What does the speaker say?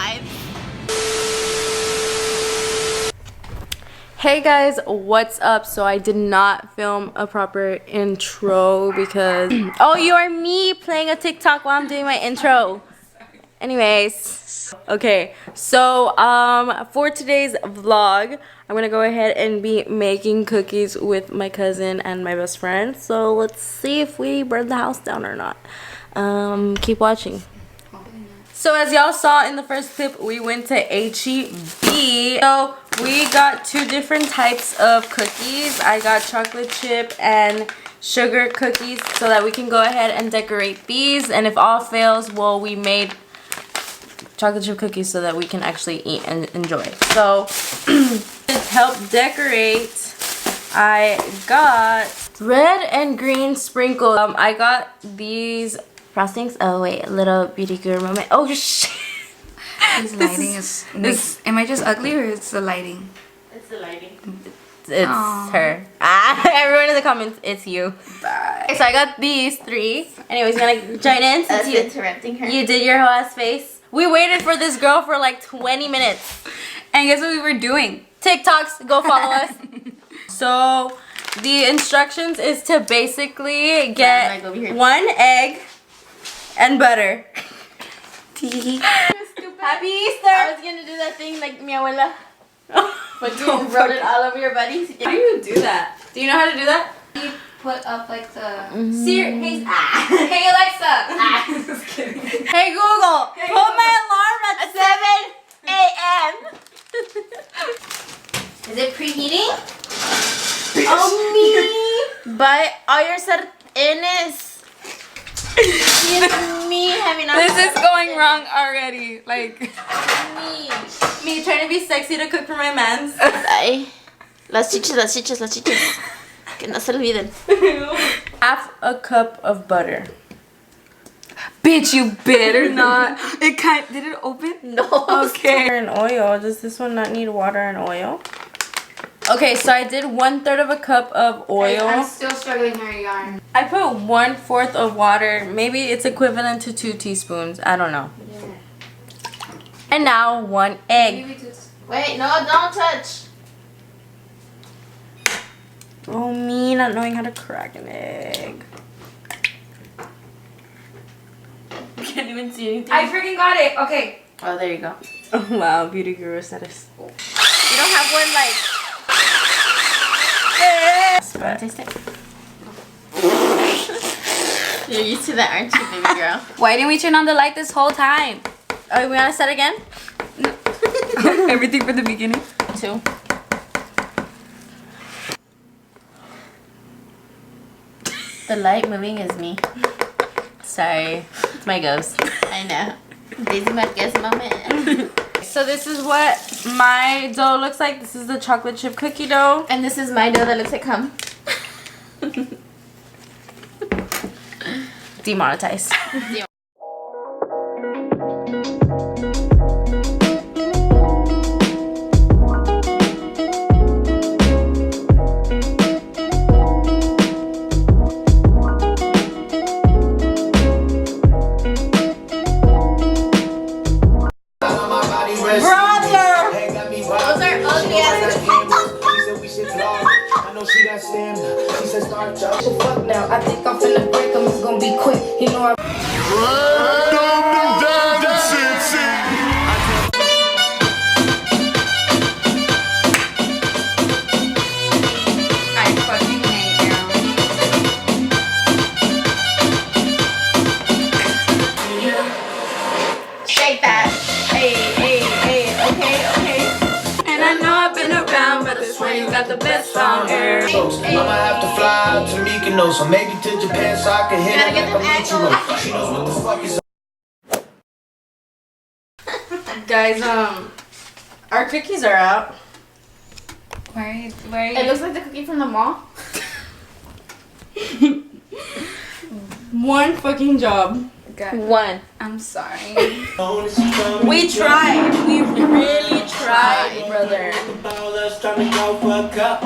vibes. Hey guys, what's up? So I did not film a proper intro because oh, you are me playing a TikTok while I'm doing my intro. Anyways, okay, so for today's vlog, I'm gonna go ahead and be making cookies with my cousin and my best friend. So let's see if we burn the house down or not. Keep watching. So as y'all saw in the first clip, we went to H-E-B. So we got two different types of cookies. I got chocolate chip and sugar cookies so that we can go ahead and decorate these. And if all fails, well, we made chocolate chip cookies so that we can actually eat and enjoy. So to help decorate, I got red and green sprinkles. I got these frostings. Oh wait, a little beauty guru moment. Oh shit. This lighting is am I just ugly or it's the lighting? It's the lighting. It's her. Everyone in the comments, it's you. Bye. So I got these three. Anyways, you wanna join in since you interrupting her. You did your whole ass face. We waited for this girl for like 20 minutes. And guess what we were doing? TikToks, go follow us. So the instructions is to basically get 1 egg and butter. Happy Easter! I was gonna do that thing like mi abuela. But you wrote it all over your buddies. How do you do that? Do you know how to do that? You put up like the Hey, Hey Alexa. Just kidding. hey Google, put my alarm at 7 a.m. Is it preheating? Oh me! But all your sartenes. Me having This is going wrong already. Like Me trying to be sexy to cook for my mans. Ay, las chichas. Que no se olviden. Half a cup of butter. bitch, you better not. It did it open? No. Okay. And oil. Does this one not need water and oil? Okay, so I did 1/3 of a cup of oil. I'm still struggling with yarn. I put 1/4 of water. Maybe it's equivalent to 2 teaspoons. I don't know. Yeah. And now 1 egg. Wait, no, don't touch. Oh, me not knowing how to crack an egg. I can't even see anything. I freaking got it. Okay. Oh, there you go. Oh, wow, beauty guru status. You don't have one like. Taste it. You're used to that, aren't you, baby girl? Why didn't we turn on the light this whole time? Oh, we want to set again? Everything from the beginning. 2. The light moving is me. Sorry, it's my ghost. I know. Daisy Marquez moment. So this is what my dough looks like. This is the chocolate chip cookie dough. And this is my dough that looks like cum. Demonetized. Fuck now, I think I'm finna break him, it's gonna be quick. You know I fucking hate you. Shake that. Hey, okay. And I know I've been around, but this one you got the best on earth. I'ma have to fly out to Mykonos, or maybe to Japan so I can hit Gotta it get like them a ankles. Michiro. She knows what the fuck is Guys, our cookies are out. Why are you? It looks like the cookie from the mall. One fucking job. God, 1. I'm sorry. We tried. We really tried, brother. Trying to go for a cup.